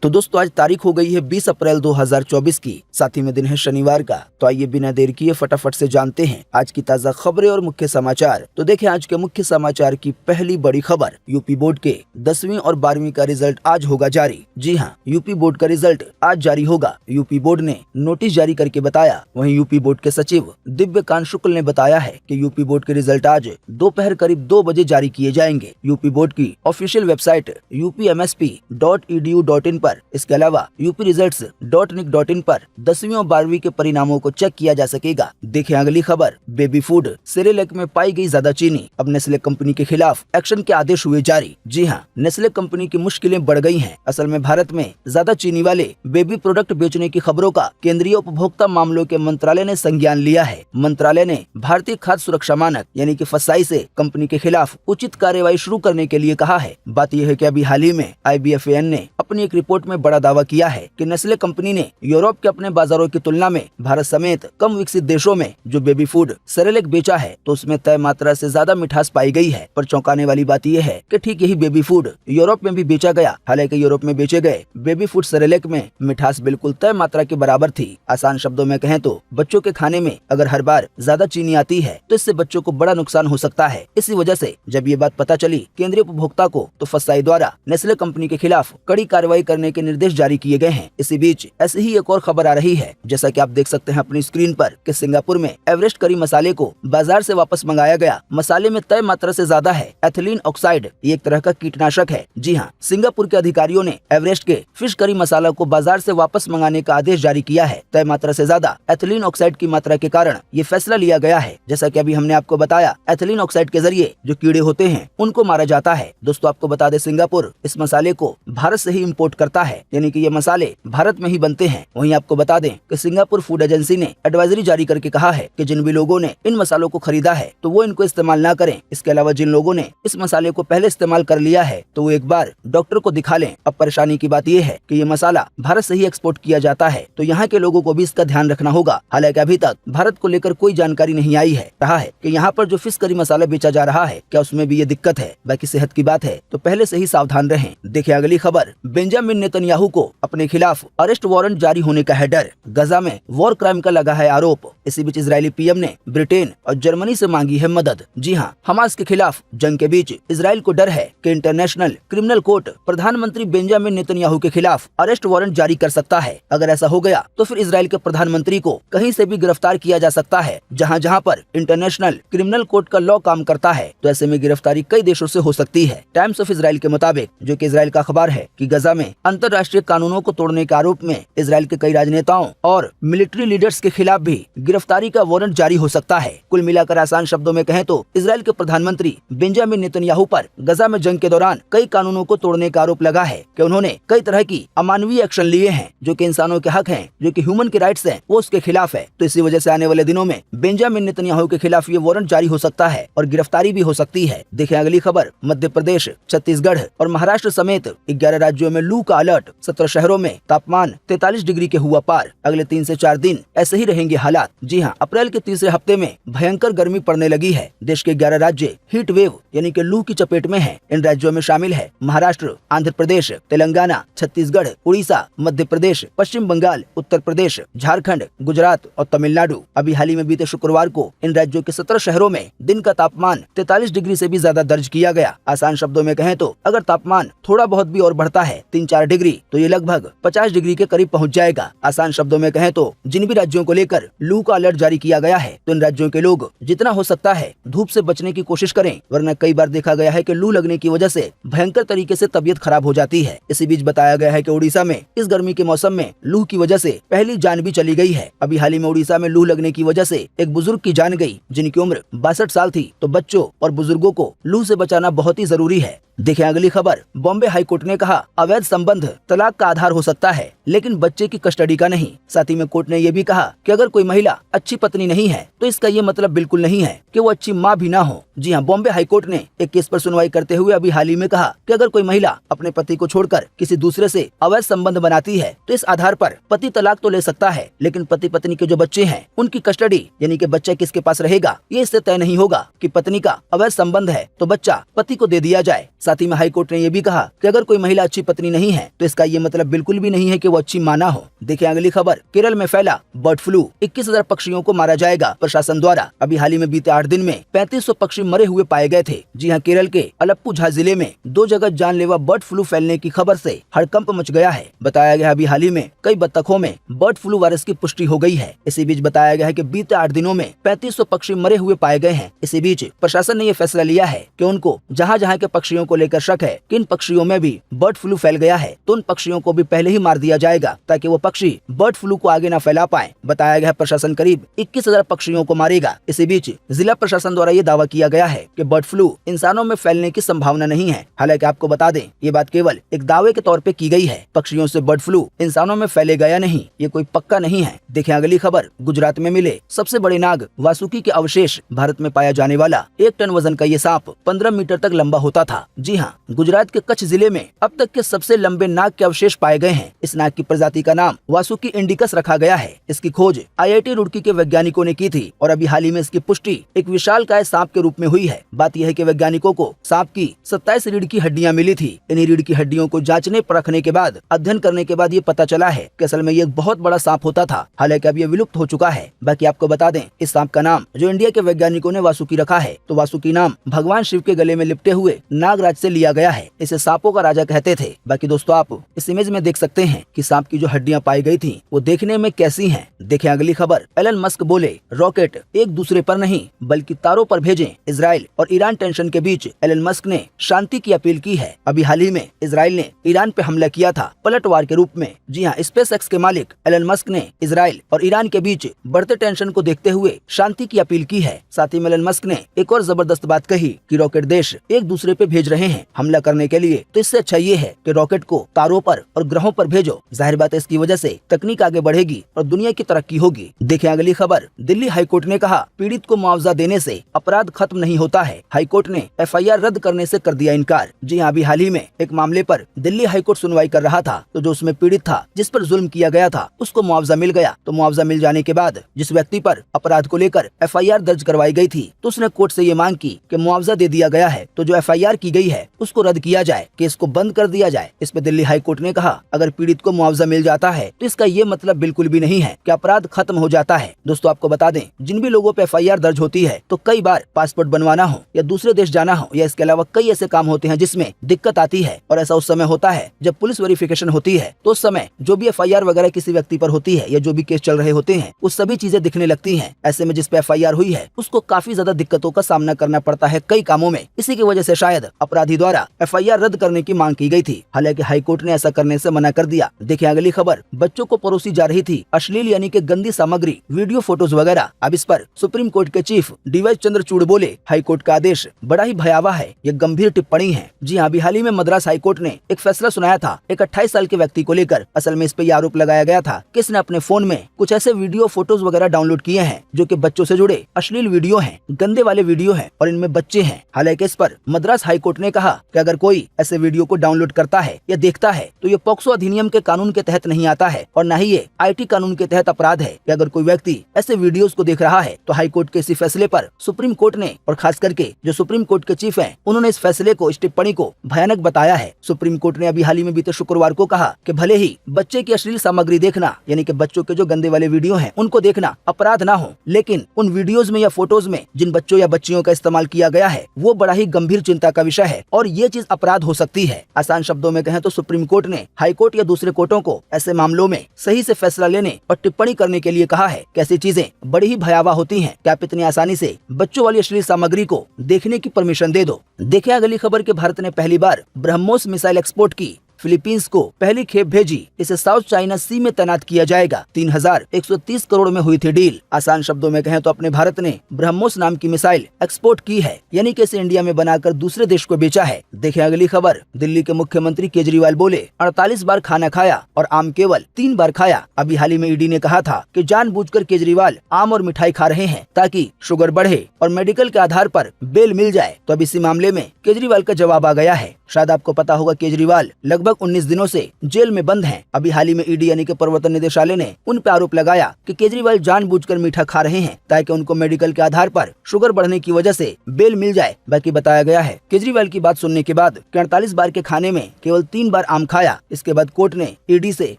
तो दोस्तों आज तारीख हो गई है 20 अप्रैल 2024 की, साथ ही में दिन है शनिवार का। तो आइए बिना देर किए फटाफट से जानते हैं आज की ताजा खबरें और मुख्य समाचार। तो देखें आज के मुख्य समाचार की पहली बड़ी खबर। यूपी बोर्ड के 10वीं और 12वीं का रिजल्ट आज होगा जारी। जी हाँ, यूपी बोर्ड का रिजल्ट आज जारी होगा। यूपी बोर्ड ने नोटिस जारी करके बताया। वहीं यूपी बोर्ड के सचिव दिव्यकांत शुक्ल ने बताया है कि यूपी बोर्ड के रिजल्ट आज दोपहर करीब 2 बजे जारी किए जाएंगे। यूपी बोर्ड की ऑफिशियल वेबसाइट upmsp.edu.in पर, इसके अलावा upresults.nic.in पर 10वीं और 12वीं के परिणामों को चेक किया जा सकेगा। देखें अगली खबर। बेबी फूड सेरेलैक में पाई गई ज्यादा चीनी, अब नेस्ले कंपनी के खिलाफ एक्शन के आदेश हुए जारी। जी हाँ, नेस्ले कंपनी की मुश्किलें बढ़ गई हैं। असल में भारत में ज्यादा चीनी वाले बेबी प्रोडक्ट बेचने की खबरों का केंद्रीय उपभोक्ता मामलों के मंत्रालय ने संज्ञान लिया है। मंत्रालय ने भारतीय खाद्य सुरक्षा मानक यानी कि फसाई से कंपनी के खिलाफ उचित कार्रवाई शुरू करने के लिए कहा है। बात यह है कि अभी हाल ही में IBFAN ने अपनी एक रिपोर्ट में बड़ा दावा किया है कि नेस्ले कंपनी ने यूरोप के अपने बाजारों की तुलना में भारत समेत कम विकसित देशों में जो बेबी फूड सेरेलैक बेचा है तो उसमें तय मात्रा से ज्यादा मिठास पाई गई है। पर चौंकाने वाली बात यह है कि ठीक यही बेबी फूड यूरोप में भी बेचा गया। हालांकि यूरोप में बेचे गए बेबी फूड सेरेलैक में मिठास बिल्कुल तय मात्रा के बराबर थी। आसान शब्दों में कहें तो बच्चों के खाने में अगर हर बार ज्यादा चीनी आती है तो इससे बच्चों को बड़ा नुकसान हो सकता है। इसी वजह से जब ये बात पता चली केंद्रीय उपभोक्ता को तो फसाई द्वारा नेस्ले कंपनी के खिलाफ कड़ी कार्रवाई करने के निर्देश जारी किए गए हैं। इसी बीच ऐसी ही एक और खबर आ रही है। जैसा कि आप देख सकते हैं अपनी स्क्रीन पर कि सिंगापुर में एवरेस्ट करी मसाले को बाजार से वापस मंगाया गया। मसाले में तय मात्रा से ज्यादा है एथिलीन ऑक्साइड, ये एक तरह का कीटनाशक है। जी हाँ, सिंगापुर के अधिकारियों ने एवरेस्ट के फिश करी मसाला को बाजार से वापस मंगाने का आदेश जारी किया है। तय मात्रा से ज्यादा एथिलीन ऑक्साइड की मात्रा के कारण ये फैसला लिया गया है। जैसा कि अभी हमने आपको बताया, एथिलीन ऑक्साइड के जरिए जो कीड़े होते हैं उनको मारा जाता है। दोस्तों आपको बता दें, सिंगापुर इस मसाले को भारत से ही इंपोर्ट करता है, यानी कि ये मसाले भारत में ही बनते हैं। वहीं आपको बता दें कि सिंगापुर फूड एजेंसी ने एडवाइजरी जारी करके कहा है कि जिन भी लोगों ने इन मसालों को खरीदा है तो वो इनको इस्तेमाल ना करें। इसके अलावा जिन लोगों ने इस मसाले को पहले इस्तेमाल कर लिया है तो वो एक बार डॉक्टर को दिखा लें। अब परेशानी की बात यह है कि ये मसाला भारत से ही एक्सपोर्ट किया जाता है, तो यहाँ के लोगों को भी इसका ध्यान रखना होगा। हालांकि अभी तक भारत को लेकर कोई जानकारी नहीं आई है। कहा है कि यहाँ पर जो फिश करी मसाला बेचा जा रहा है क्या उसमें भी ये दिक्कत है? बाकी सेहत की बात है तो पहले से ही सावधान रहें। देखिए अगली खबर। बेंजामिन नेतन्याहू को अपने खिलाफ अरेस्ट वारंट जारी होने का है डर। गजा में वॉर क्राइम का लगा है आरोप। इसी बीच इजरायली PM ने ब्रिटेन और जर्मनी से मांगी है मदद। जी हाँ, हमास के खिलाफ जंग के बीच इजराइल को डर है कि इंटरनेशनल क्रिमिनल कोर्ट प्रधानमंत्री बेंजामिन नेतन्याहू के खिलाफ अरेस्ट वारंट जारी कर सकता है। अगर ऐसा हो गया तो फिर इजराइल के प्रधानमंत्री को कहीं से भी गिरफ्तार किया जा सकता है जहाँ जहाँ पर इंटरनेशनल क्रिमिनल कोर्ट का लॉ काम करता है। तो ऐसे में गिरफ्तारी कई देशों से हो सकती है। टाइम्स ऑफ इजराइल के मुताबिक, जो कि इजराइल का अखबार है, कि गजा में अंतर्राष्ट्रीय कानूनों को तोड़ने के आरोप में इजराइल के कई राजनेताओं और मिलिट्री लीडर्स के खिलाफ भी गिरफ्तारी का वारंट जारी हो सकता है। कुल मिलाकर आसान शब्दों में कहें तो इजराइल के प्रधानमंत्री बेंजामिन नेतन्याहू पर गजा में जंग के दौरान कई कानूनों को तोड़ने का आरोप लगा है कि उन्होंने कई तरह की अमानवीय एक्शन लिए हैं जो कि इंसानों के हक हैं, जो कि ह्यूमन के राइट्स हैं, वो उसके खिलाफ है। तो इसी वजह से आने वाले दिनों में बेंजामिन नेतन्याहू के खिलाफ ये वारंट जारी हो सकता है और गिरफ्तारी भी हो सकती है। देखें अगली खबर। मध्य प्रदेश, छत्तीसगढ़ और महाराष्ट्र समेत 11 राज्यों में लू का अलर्ट। 17 शहरों में तापमान 43 डिग्री के हुआ पार। अगले 3 से 4 दिन ऐसे ही रहेंगे हालात। जी हाँ, अप्रैल के तीसरे हफ्ते में भयंकर गर्मी पड़ने लगी है। देश के 11 राज्य हीट वेव यानी कि लू की चपेट में हैं। इन राज्यों में शामिल है महाराष्ट्र, आंध्र प्रदेश, तेलंगाना, छत्तीसगढ़, उड़ीसा, मध्य प्रदेश, पश्चिम बंगाल, उत्तर प्रदेश, झारखंड, गुजरात और तमिलनाडु। अभी हाल ही में बीते शुक्रवार को इन राज्यों के 17 शहरों में दिन का तापमान 43 डिग्री से भी ज्यादा दर्ज किया गया। आसान शब्दों में कहें तो अगर तापमान थोड़ा बहुत भी और बढ़ता है 3-4 डिग्री तो ये लगभग 50 डिग्री के करीब पहुंच जाएगा। आसान शब्दों में कहें तो जिन भी राज्यों को लेकर लू का अलर्ट जारी किया गया है तो इन राज्यों के लोग जितना हो सकता है धूप से बचने की कोशिश करें, वरना कई बार देखा गया है कि लू लगने की वजह से भयंकर तरीके से तबीयत खराब हो जाती है। इसी बीच बताया गया है कि उड़ीसा में इस गर्मी के मौसम में लू की वजह से पहली जान भी चली गई है। अभी हाल ही में उड़ीसा में लू लगने की वजह से एक बुजुर्ग की जान गई जिनकी उम्र 62 साल थी। तो बच्चों और बुजुर्गों को लू से बचाना बहुत ही जरूरी है। देखें अगली खबर। बॉम्बे हाईकोर्ट ने कहा अवैध संबंध तलाक का आधार हो सकता है लेकिन बच्चे की कस्टडी का नहीं। साथ ही में कोर्ट ने यह भी कहा कि अगर कोई महिला अच्छी पत्नी नहीं है तो इसका ये मतलब बिल्कुल नहीं है कि वो अच्छी माँ भी ना हो। जी हाँ, बॉम्बे हाईकोर्ट ने एक केस पर सुनवाई करते हुए अभी हाल ही में कहा कि अगर कोई महिला अपने पति को छोड़कर किसी दूसरे से अवैध संबंध बनाती है तो इस आधार पर पति तलाक तो ले सकता है, लेकिन पति पत्नी के जो बच्चे हैं उनकी कस्टडी यानी कि बच्चा किसके पास रहेगा ये इससे तय नहीं होगा। कि पत्नी का अवैध संबंध है तो बच्चा पति को दे दिया जाए। साथ ही में हाईकोर्ट ने यह भी कहा कि अगर कोई महिला अच्छी पत्नी नहीं है हैं तो इसका ये मतलब बिल्कुल भी नहीं है कि वो अच्छी माँ ना हो। देखिए अगली खबर, केरल में फैला बर्ड फ्लू, 21,000 पक्षियों को मारा जाएगा प्रशासन द्वारा। अभी हाल ही में बीते 8 दिन में 3500 पक्षी मरे हुए पाए गए थे। जी हाँ, केरल के अलप्पुझा जिले में 2 जगह जानलेवा बर्ड फ्लू फैलने की खबर से हड़कंप मच गया है। बताया गया अभी हाल ही में कई बत्तखों में बर्ड फ्लू वायरस की पुष्टि हो गई है। इसी बीच बताया गया है कि बीते 8 दिनों में 3500 पक्षी मरे हुए पाए गए हैं। इसी बीच प्रशासन ने यह फैसला लिया है कि उनको जहाँ जहाँ के पक्षियों को लेकर शक है कि इन पक्षियों में भी बर्ड फ्लू फैल गया है तो उन पक्षियों को भी पहले ही मार दिया जाएगा ताकि वो पक्षी बर्ड फ्लू को आगे न फैला पाए। बताया गया प्रशासन करीब 21,000 पक्षियों को मारेगा। इसी बीच जिला प्रशासन द्वारा ये दावा किया गया है कि बर्ड फ्लू इंसानों में फैलने की संभावना नहीं है। हालांकि आपको बता दें ये बात केवल एक दावे के तौर पे की गई है। पक्षियों से बर्ड फ्लू इंसानों में फैलेगा या नहीं ये कोई पक्का नहीं है। देखें अगली खबर, गुजरात में मिले सबसे बड़े नाग वासुकी के अवशेष। भारत में पाया जाने वाला 1 टन वजन का ये सांप 15 मीटर तक लंबा होता था। जी हाँ, गुजरात के कच्छ जिले में अब तक के सबसे लंबे नाग के अवशेष पाए गए हैं। इस नाग की प्रजाति का नाम वासुकी इंडिकस रखा गया है। इसकी खोज IIT रुड़की के वैज्ञानिकों ने की थी और अभी हाल ही में इसकी पुष्टि एक विशालकाय सांप के रूप में हुई है। बात यह है कि वैज्ञानिकों को सांप की 27 रीढ़ की हड्डियां मिली थी। इन्हीं रीढ़ की हड्डियों को जांचने परखने के बाद अध्ययन करने के बाद ये पता चला है कि असल में ये एक बहुत बड़ा सांप होता था। हालांकि अब ये विलुप्त हो चुका है। बाकी आपको बता दें इस सांप का नाम जो इंडिया के वैज्ञानिकों ने वासुकी रखा है तो वासुकी नाम भगवान शिव के गले में लिपटे हुए नागराज से लिया गया है। इसे सांपों का राजा कहते थे। बाकी दोस्तों आप इस इमेज में देख सकते हैं कि सांप की जो हड्डियां पाई गई थी वो देखने में कैसी हैं। देखें अगली खबर, एलन मस्क बोले रॉकेट एक दूसरे पर नहीं बल्कि तारों पर भेजें। इजराइल और ईरान टेंशन के बीच एलन मस्क ने शांति की अपील की है। अभी हाल ही में इजराइल ने ईरान पे हमला किया था पलटवार के रूप में। जी हाँ, स्पेसएक्स के मालिक एलन मस्क ने इजराइल और ईरान के बीच बढ़ते टेंशन को देखते हुए शांति की अपील की है। साथ ही एलन मस्क ने एक और जबरदस्त बात कही कि रॉकेट देश एक दूसरे पे भेज रहे हैं हमला करने के लिए, तो इससे अच्छा ये है कि रॉकेट को तारों पर और ग्रहों पर भेजो। जाहिर बात है इसकी वजह से तकनीक आगे बढ़ेगी और दुनिया की तरक्की होगी। देखें अगली खबर, दिल्ली हाईकोर्ट ने कहा पीड़ित को मुआवजा देने से अपराध खत्म नहीं होता है। हाईकोर्ट ने FIR रद्द करने से कर दिया इनकार। जी हाँ, अभी हाल ही में एक मामले पर दिल्ली हाईकोर्ट सुनवाई कर रहा था तो जो उसमें पीड़ित था जिस पर जुल्म किया गया था उसको मुआवजा मिल गया। तो मुआवजा मिल जाने के बाद जिस व्यक्ति पर अपराध को लेकर FIR दर्ज करवाई गई थी तो उसने कोर्ट से ये मांग की कि मुआवजा दे दिया गया है तो जो FIR की गई है उसको रद्द किया जाए, केस को बंद कर दिया जाए। इस पे दिल्ली हाईकोर्ट ने कहा अगर पीड़ित को मुआवजा मिल जाता है तो इसका ये मतलब बिल्कुल भी नहीं है कि अपराध खत्म हो जाता है। दोस्तों आपको बता दें जिन भी लोगों पे FIR दर्ज होती है तो कई बार पासपोर्ट बनवाना हो या दूसरे देश जाना हो या इसके अलावा कई ऐसे काम होते हैं जिसमें दिक्कत आती है और ऐसा उस समय होता है जब पुलिस वेरिफिकेशन होती है तो उस समय जो भी FIR वगैरह किसी व्यक्ति पर होती है या जो भी केस चल रहे होते हैं उस सभी चीजें दिखने लगती हैं। ऐसे में जिस पे FIR हुई है उसको काफी ज्यादा दिक्कतों का सामना करना पड़ता है कई कामों में। इसी की वजह से शायद अपराधी द्वारा FIR रद्द करने की मांग की गई थी। हालांकि हाईकोर्ट ने ऐसा करने से मना कर दिया। देखिए अगली खबर, बच्चों को परोसी जा रही थी अश्लील यानी कि गंदी सामग्री, वीडियो फोटोज वगैरह। अब इस पर सुप्रीम कोर्ट के चीफ DY चंद्रचूड़ बोले हाईकोर्ट का आदेश बड़ा ही भयावह है, ये गंभीर टिप्पणी है। जी हाँ, अभी हाल ही में मद्रास हाईकोर्ट ने एक फैसला सुनाया था एक 28 साल के व्यक्ति को लेकर। असल में इस पे आरोप लगाया गया था कि इसने अपने फोन में कुछ ऐसे वीडियो फोटोज वगैरह डाउनलोड किए हैं जो कि बच्चों से जुड़े अश्लील वीडियो हैं, गंदे वाले वीडियो हैं और इनमें बच्चे हैं। हालांकि इस पर मद्रास हाईकोर्ट ने कहा कि अगर कोई ऐसे वीडियो को डाउनलोड करता है या देखता है तो ये पॉक्सो अधिनियम के कानून के तहत नहीं आता है और न ही ये IT कानून के तहत अपराध है कि अगर कोई व्यक्ति ऐसे वीडियोस को देख रहा है। तो हाईकोर्ट के इसी फैसले पर सुप्रीम कोर्ट ने और खास करके जो सुप्रीम कोर्ट के चीफ हैं उन्होंने इस फैसले को, इस टिप्पणी को भयानक बताया है। सुप्रीम कोर्ट ने अभी हाल ही में बीते शुक्रवार को कहा कि भले ही बच्चे की अश्लील सामग्री देखना यानी कि बच्चों के जो गंदे वाले वीडियो हैं उनको देखना अपराध ना हो, लेकिन उन वीडियोज में या फोटोज में जिन बच्चों या बच्चियों का इस्तेमाल किया गया है वो बड़ा ही गंभीर चिंता का विषय है और ये चीज अपराध हो सकती है। आसान शब्दों में कहें तो सुप्रीम कोर्ट ने हाईकोर्ट या दूसरे कोर्टों को ऐसे मामलों में सही से फैसला लेने और टिप्पणी करने के लिए कहा है कि ऐसी चीजें बड़ी ही भयावह होती हैं कि आप इतनी आसानी से बच्चों वाली अश्लील सामग्री को देखने की परमिशन दे दो। देखिए अगली खबर कि भारत ने पहली बार ब्रह्मोस मिसाइल एक्सपोर्ट की, फिलीपींस को पहली खेप भेजी। इसे साउथ चाइना सी में तैनात किया जाएगा। 3130 करोड़ में हुई थी डील। आसान शब्दों में कहें तो अपने भारत ने ब्रह्मोस नाम की मिसाइल एक्सपोर्ट की है यानी कि इसे इंडिया में बनाकर दूसरे देश को बेचा है। देखें अगली खबर, दिल्ली के मुख्यमंत्री केजरीवाल बोले 48 बार खाना खाया और आम केवल 3 बार खाया। अभी हाल ही में ईडी ने कहा था कि जानबूझकर केजरीवाल आम और मिठाई खा रहे हैं ताकि शुगर बढ़े और मेडिकल के आधार पर बेल मिल जाए। तो अब इसी मामले में केजरीवाल का जवाब आ गया है। शायद आपको पता होगा केजरीवाल लगभग लगभग 19 दिनों से जेल में बंद हैं। अभी हाल ही में ईडी यानी कि प्रवर्तन निदेशालय ने उन पर आरोप लगाया कि केजरीवाल जानबूझकर मीठा खा रहे हैं ताकि उनको मेडिकल के आधार पर शुगर बढ़ने की वजह से बेल मिल जाए। बाकी बताया गया है केजरीवाल की बात सुनने के बाद 48 बार के खाने में केवल 3 बार आम खाया। इसके बाद कोर्ट ने ईडी से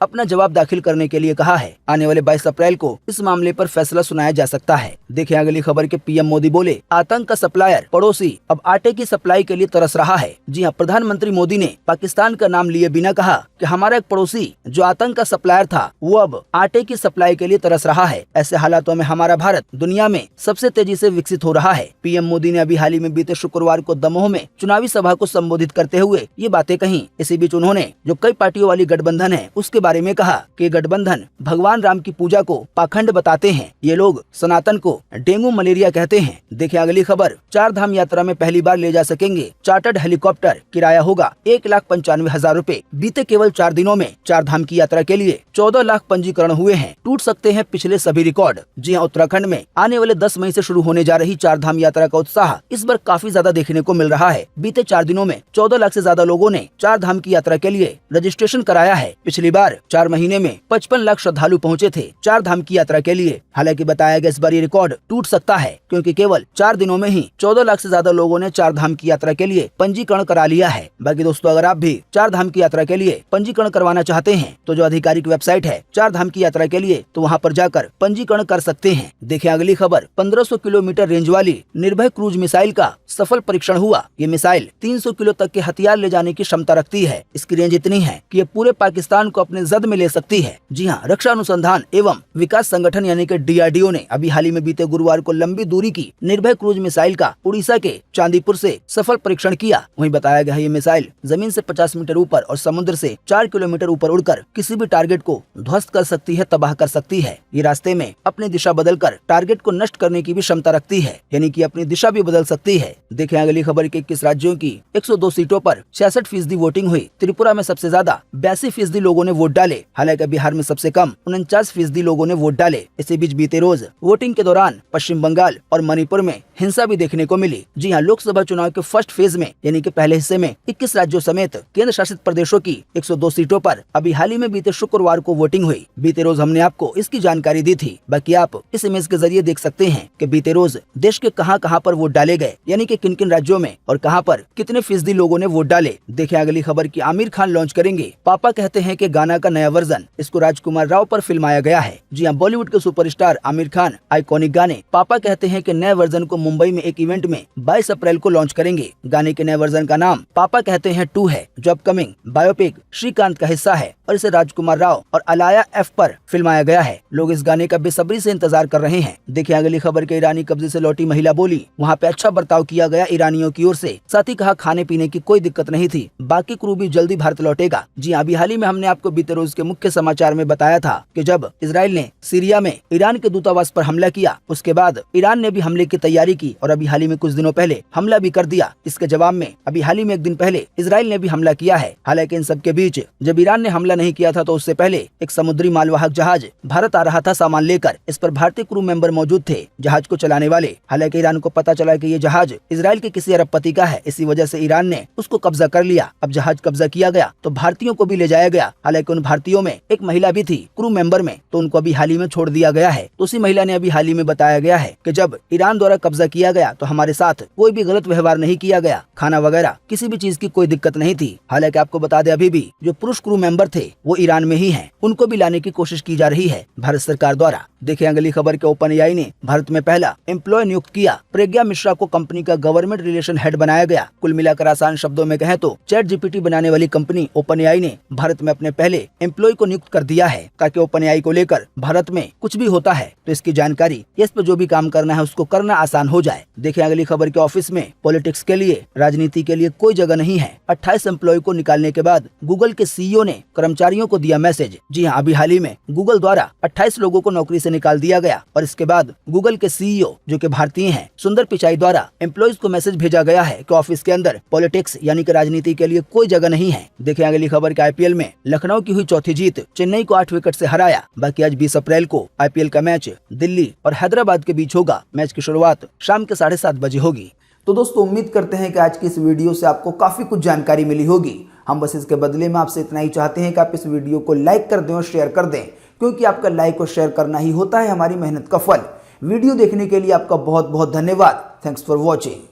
अपना जवाब दाखिल करने के लिए कहा है। आने वाले 22 अप्रैल को इस मामले पर फैसला सुनाया जा सकता है। देखिए अगली खबर के पीएम मोदी बोले आतंक का सप्लायर पड़ोसी अब आटे की सप्लाई के लिए तरस रहा है। जी हाँ, प्रधानमंत्री मोदी ने पाकिस्तान का नाम लिए बिना कहा कि हमारा एक पड़ोसी जो आतंक का सप्लायर था वो अब आटे की सप्लाई के लिए तरस रहा है। ऐसे हालातों में हमारा भारत दुनिया में सबसे तेजी से विकसित हो रहा है। पीएम मोदी ने अभी हाल ही में बीते शुक्रवार को दमोह में चुनावी सभा को संबोधित करते हुए ये बातें कही। इसी बीच उन्होंने जो कई पार्टियों वाली गठबंधन है उसके बारे में कहा कि गठबंधन भगवान राम की पूजा को पाखंड बताते हैं। ये लोग सनातन को डेंगू मलेरिया कहते हैं। देखिए अगली खबर, 4 धाम यात्रा में पहली बार ले जा सकेंगे चार्टर्ड हेलीकॉप्टर, किराया होगा 1,95,000 रूपए। बीते केवल 4 दिनों में 4 धाम की यात्रा के लिए 14 लाख पंजीकरण हुए हैं। टूट सकते हैं पिछले सभी रिकॉर्ड। जी हाँ, उत्तराखंड में आने वाले 10 मई से शुरू होने जा रही 4 धाम यात्रा का उत्साह इस बार काफी ज्यादा देखने को मिल रहा है। बीते 4 दिनों में 14 लाख से ज्यादा लोगों ने 4 धाम की यात्रा के लिए रजिस्ट्रेशन कराया है। पिछली बार 4 महीने में 55 लाख श्रद्धालु पहुँचे थे 4 धाम की यात्रा के लिए। हालांकि बताया गया इस बार ये रिकॉर्ड टूट सकता है क्योंकि केवल 4 दिनों में ही 14 लाख से ज्यादा लोगों ने 4 धाम की यात्रा के लिए पंजीकरण करा लिया है। बाकी दोस्तों, अगर आप भी 4 धाम की यात्रा के लिए पंजीकरण करवाना चाहते हैं तो जो आधिकारिक वेबसाइट है 4 धाम की यात्रा के लिए तो वहां पर जाकर पंजीकरण कर सकते हैं। देखिए अगली खबर, 1500 किलोमीटर रेंज वाली निर्भय क्रूज मिसाइल का सफल परीक्षण हुआ। ये मिसाइल 300 किलो तक के हथियार ले जाने की क्षमता रखती है। इसकी रेंज इतनी है कि ये पूरे पाकिस्तान को अपने जद में ले सकती है। जी हाँ, रक्षा अनुसंधान एवं विकास संगठन यानी कि DRDO ने अभी हाल ही में बीते गुरुवार को लंबी दूरी की निर्भय क्रूज मिसाइल का उड़ीसा के चांदीपुर से सफल परीक्षण किया। वहीं बताया गया है ये मिसाइल जमीन से 50 मीटर ऊपर और समुद्र से 4 किलोमीटर ऊपर उड़कर किसी भी टारगेट को ध्वस्त कर सकती है, तबाह कर सकती है। ये रास्ते में अपनी दिशा बदलकर टारगेट को नष्ट करने की भी क्षमता रखती है, यानी कि अपनी दिशा भी बदल सकती है। देखें अगली खबर के 21 राज्यों की 102 सीटों पर 66% वोटिंग हुई। त्रिपुरा में सबसे ज्यादा 82% लोगों ने वोट डाले। हालांकि बिहार में सबसे कम 49% लोगों ने वोट डाले। इसी बीच बीते रोज वोटिंग के दौरान पश्चिम बंगाल और मणिपुर में हिंसा भी देखने को मिली। जी हाँ, लोकसभा चुनाव के फर्स्ट फेज में यानी कि पहले हिस्से में 21 राज्यों समेत केंद्र शासित प्रदेशों की 102 सीटों पर अभी हाल ही में बीते शुक्रवार को वोटिंग हुई। बीते रोज हमने आपको इसकी जानकारी दी थी। बाकी आप इस इमेज के जरिए देख सकते हैं कि बीते रोज देश के कहां पर वोट डाले गए, यानी कि किन किन राज्यों में और कहां पर कितने फीसदी लोगों ने वोट डाले। देखें अगली खबर की, आमिर खान लॉन्च करेंगे पापा कहते हैं कि गाना का नया वर्जन। इसको राजकुमार राव पर फिल्माया गया है। जी हाँ, बॉलीवुड के सुपरस्टार आमिर खान आइकॉनिक गाने पापा कहते हैं कि नए वर्जन को मुंबई में एक इवेंट में 22 अप्रैल को लॉन्च करेंगे। गाने के नए वर्जन का नाम पापा कहते हैं 2 है, जो अपकमिंग बायोपिक श्रीकांत का हिस्सा है और इसे राजकुमार राव और अलाया F पर फिल्माया गया है। लोग इस गाने का बेसब्री से इंतजार कर रहे हैं। देखिए अगली खबर के, ईरानी कब्जे से लौटी महिला बोली वहाँ पे अच्छा बर्ताव किया गया ईरानियों की ओर से, साथ ही कहा खाने पीने की कोई दिक्कत नहीं थी, बाकी क्रू भी जल्दी भारत लौटेगा। जी अभी हाल ही में हमने आपको बीते रोज के मुख्य समाचार में बताया था कि जब इजराइल ने सीरिया में ईरान के दूतावास पर हमला किया उसके बाद ईरान ने भी हमले की तैयारी की और अभी हाल ही में कुछ दिनों पहले हमला भी कर दिया। इसके जवाब में अभी हाल ही में 1 दिन पहले इजराइल ने भी हमला किया है। हालांकि इन सब के बीच जब ईरान ने हमला नहीं किया था तो उससे पहले एक समुद्री मालवाहक जहाज भारत आ रहा था सामान लेकर। इस पर भारतीय क्रू मेंबर मौजूद थे जहाज को चलाने वाले। हालांकि ईरान को पता चला कि ये जहाज इजराइल के किसी अरबपति का है, इसी वजह से ईरान ने उसको कब्जा कर लिया। अब जहाज कब्जा किया गया तो भारतीयों को भी ले जाया गया। हालांकि उन भारतीयों में एक महिला भी थी क्रू मेंबर में, तो उनको अभी हाल ही में छोड़ दिया गया है। तो उसी महिला ने अभी हाल ही में बताया गया है कि जब ईरान द्वारा कब्जा किया गया तो हमारे साथ कोई भी गलत व्यवहार नहीं किया गया, खाना वगैरह किसी भी चीज की कोई दिक्कत नहीं थी। हालांकि आपको बता दें अभी भी जो पुरुष क्रू मेंबर थे वो ईरान में ही हैं, उनको भी लाने की कोशिश की जा रही है भारत सरकार द्वारा। देखिए अगली खबर के, OpenAI ने भारत में पहला एम्प्लॉय नियुक्त किया। प्रज्ञा मिश्रा को कंपनी का गवर्नमेंट रिलेशन हेड बनाया गया। कुल मिलाकर आसान शब्दों में कहें तो ChatGPT बनाने वाली कंपनी OpenAI ने भारत में अपने पहले एम्प्लॉय को नियुक्त कर दिया है ताकि OpenAI को लेकर भारत में कुछ भी होता है तो इसकी जानकारी, इस पर जो भी काम करना है उसको करना आसान हो जाए। देखिए अगली खबर के, ऑफिस में पॉलिटिक्स के लिए, राजनीति के लिए कोई जगह नहीं है। 28 एम्प्लॉय को निकालने के बाद गूगल के CEO ने कर्मचारियों को दिया मैसेज। जी हाँ, अभी हाल ही में गूगल द्वारा 28 लोगों को नौकरी से निकाल दिया गया और इसके बाद गूगल के CEO जो कि भारतीय हैं, सुंदर पिचाई द्वारा एम्प्लॉइज को मैसेज भेजा गया है कि ऑफिस के अंदर पॉलिटिक्स यानी कि राजनीति के लिए कोई जगह नहीं है। देखिए अगली खबर के, IPL में लखनऊ की हुई चौथी जीत, चेन्नई को 8 विकेट से हराया। बाकी आज 20 अप्रैल को IPL का मैच दिल्ली और हैदराबाद के बीच होगा। मैच की शुरुआत शाम के 7:30 बजे होगी। तो दोस्तों उम्मीद करते हैं कि आज की इस वीडियो से आपको काफी कुछ जानकारी मिली होगी। हम बस इसके बदले में आपसे इतना ही चाहते हैं कि आप इस वीडियो को लाइक कर दें और शेयर कर दें, क्योंकि आपका लाइक और शेयर करना ही होता है हमारी मेहनत का फल। वीडियो देखने के लिए आपका बहुत बहुत धन्यवाद। Thanks for watching.